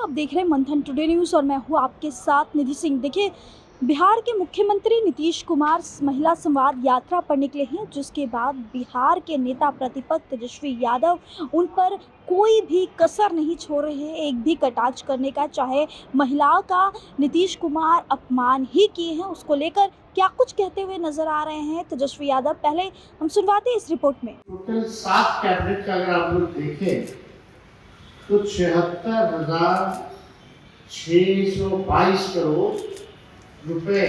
आप देख रहे हैं मंथन टुडे न्यूज़ और मैं हूँ आपके साथ निधि सिंह। देखिए, बिहार के मुख्यमंत्री नीतीश कुमार महिला संवाद यात्रा पर निकले हैं, जिसके बाद बिहार के नेता प्रतिपक्ष तेजस्वी यादव उन पर कोई भी कसर नहीं छोड़ रहे हैं एक भी कटाक्ष करने का। चाहे महिलाओं का नीतीश कुमार अपमान ही किए हैं, उसको लेकर क्या कुछ कहते हुए नजर आ रहे हैं तेजस्वी यादव। पहले हम सुनवाते हैं इस रिपोर्ट में। टोटल 7 कैबिनेट का अगर आप लोग देखें तो 76,622 करोड़ रुपए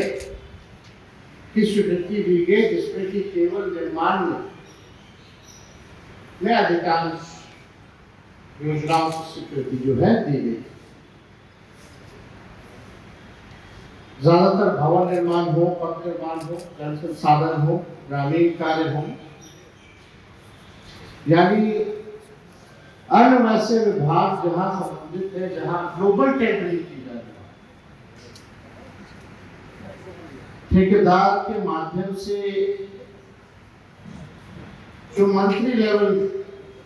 की स्वीकृति दी गई, जिसमें कि केवल निर्माण में अधिकांश योजनाओं की स्वीकृति जो है दी गई। ज्यादातर भवन निर्माण हो, पथ निर्माण हो, जल संसाधन हो, ग्रामीण कार्य हो, यानी अन्य वैसे विभाग जहां संबंधित है, जहां ग्लोबल टेंडरिंग की जा रही है, ठेकेदार के माध्यम से जो मंत्री लेवल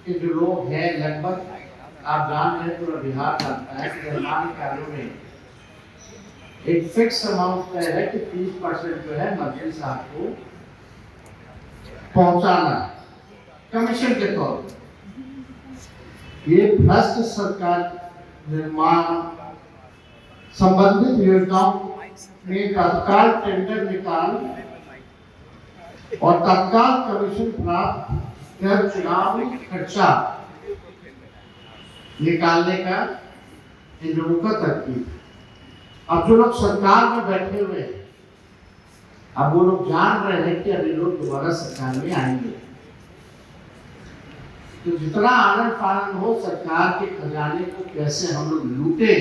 के जो लोग हैं, लगभग आप जान रहे हैं, पूरा बिहार जानता है कि निर्माण कार्यों में एक फिक्स अमाउंट तय है कि 30% जो है मंत्री साहब को पहुंचाना कमीशन के तौर पर। ये भ्रष्ट सरकार निर्माण संबंधित योजनाओं में तत्काल टेंडर निकाल और तत्काल कमीशन प्राप्त कर चुनावी खर्चा निकालने का इन लोगों का तरकीब। अब जो लोग सरकार में बैठे हुए हैं, अब वो लोग जान रहे हैं कि अभी लोग दोबारा सरकार में आएंगे, तो जितना आनंद फानंद हो सरकार के खजाने को कैसे हम लोग लूटे,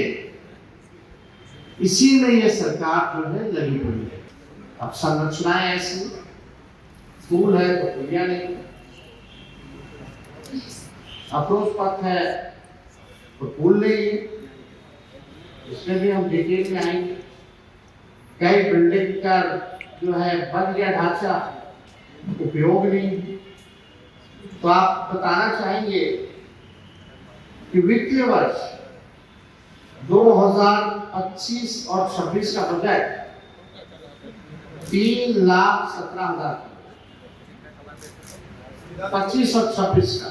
इसी में ये सरकार जो है लगी हुई है। अब संरचनाएं ऐसी, स्कूल है तो पुलिया नहीं, अप्रोच पथ है तो पुल नहीं है, इसमें भी हम डिटेल में आएंगे। कई बिल्डिंग का जो है बन गया ढांचा, उपयोग नहीं। तो आप बताना चाहेंगे कि वित्तीय वर्ष 2025 और 26 का बजट 3,17,000, 25 और 26 का,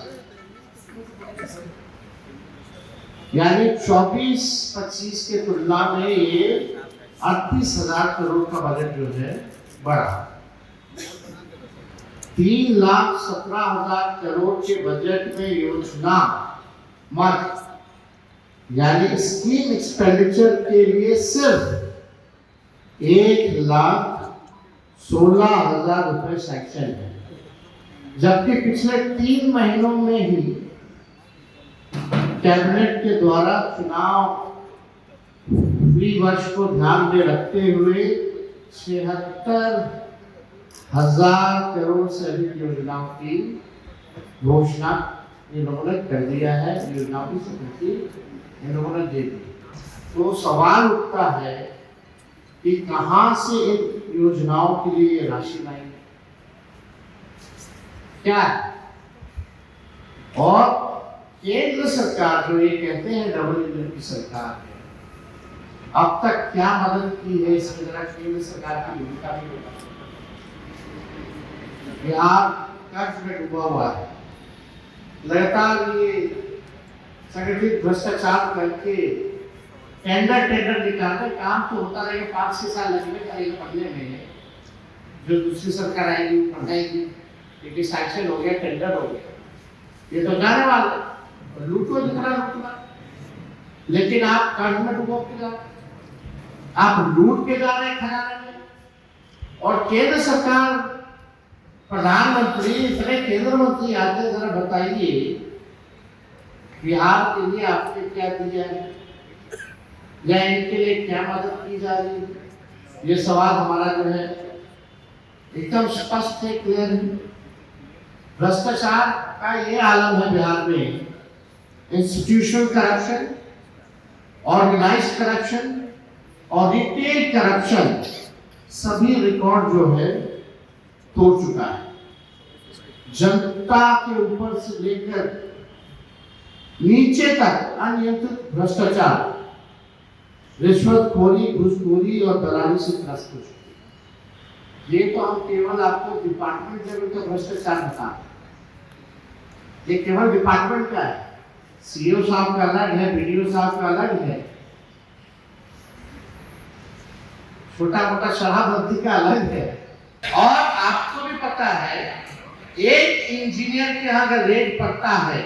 यानी 24-25 के तुलना में ये 38,000 करोड़ का बजट जो है बढ़ा। 3,17,000 करोड़ के बजट में योजना मत यानी स्कीम एक्सपेंडिचर के लिए सिर्फ 1,16,000 रुपए सैंक्शन है, जबकि पिछले 3 महीनों में ही कैबिनेट के द्वारा चुनाव वर्ष को ध्यान में रखते हुए 76,000 करोड़ से अधिक योजनाओं की घोषणा इन लोगों ने कर दिया है, योजनाओं की स्वीकृति इन लोगों ने दे दी। तो सवाल उठता है कि कहां से इन योजनाओं के लिए राशि लाएंगे, क्या है? और केंद्र सरकार जो ये कहते हैं डबल इंजन की सरकार है, अब तक क्या मदद की है, इसमें जरा केंद्र सरकार की भूमिका भी होगा। बिहार कर्ज में डूबा हुआ है, लगातार ये संगठित भ्रष्टाचार करके टेंडर निकालकर काम तो होता रहेगा, 5-6 साल लगने करेगा पढ़ने में, जो दूसरी सरकार आएगी पढ़ाएगी, क्योंकि सैंक्शन हो गया, टेंडर हो गया, ये तो जाने वाला लूटो जितना लूटना। लेकिन आप कर्ज में डूबो के जा, आप लूट के जा रहे हैं खजाने में, और केंद्र सरकार प्रधानमंत्री इतने केंद्र मंत्री आते, जरा बताइए बिहार के लिए आपने क्या दिया है या इनके लिए क्या मदद की जा रही है। ये सवाल हमारा जो है एकदम स्पष्ट है, क्लियर है। भ्रष्टाचार का ये आलम है बिहार में, इंस्टीट्यूशनल करप्शन, ऑर्गेनाइज्ड करप्शन और रिटेल करप्शन, सभी रिकॉर्ड जो है तोड़ चुका है। जनता के ऊपर से लेकर नीचे तक अनियंत्रित भ्रष्टाचार रिश्वतखोरी, घूसखोरी और दलाली से त्रस्त हो चुके हैं। ये तो हम केवल आपको डिपार्टमेंट लेवल का भ्रष्टाचार बता रहे हैं। ये केवल डिपार्टमेंट का है। सीईओ साहब का अलग है, बीडीओ साहब का अलग है, छोटा मोटा शराबबंदी का अलग है। और आपको भी पता है, एक इंजीनियर के यहाँ अगर रेड पड़ता है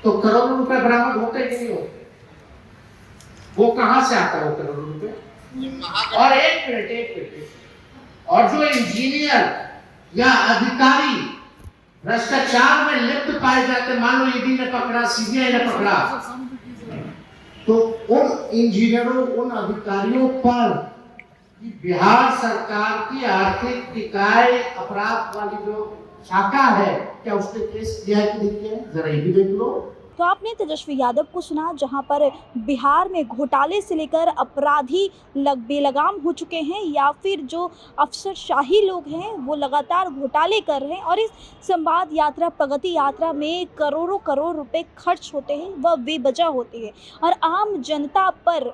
तो करोड़ों रुपए बरामद होते कि नहीं होते? वो कहां से आता है वो करोड़ों रुपए? और एक मिनट, और जो इंजीनियर या अधिकारी भ्रष्टाचार में लिप्त पाए जाते, मान लो ईडी ने पकड़ा, सीबीआई ने पकड़ा, तो उन इंजीनियरों, उन अधिकारियों पर बिहार सरकार की आर्थिक निकाय अपराध वाली जो शाखा है, क्या उसने केस किया है कि नहीं किया है? जरा ये भी देख लो। तो आपने तेजस्वी यादव को सुना, जहां पर बिहार में घोटाले से लेकर अपराधी बेलगाम हो चुके हैं, या फिर जो अफसरशाही लोग हैं वो लगातार घोटाले कर रहे हैं, और इस संवाद यात्रा, प्रगति यात्रा में करोड़ों करोड़ रुपए खर्च होते हैं, वह बेवजह होते हैं, और आम जनता पर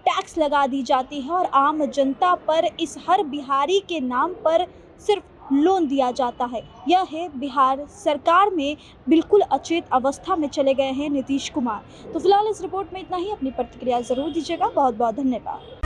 टैक्स लगा दी जाती है, और आम जनता पर इस हर बिहारी के नाम पर सिर्फ लोन दिया जाता है। यह है बिहार सरकार में बिल्कुल अचेत अवस्था में चले गए हैं नीतीश कुमार। तो फिलहाल इस रिपोर्ट में इतना ही। अपनी प्रतिक्रिया ज़रूर दीजिएगा। बहुत बहुत धन्यवाद।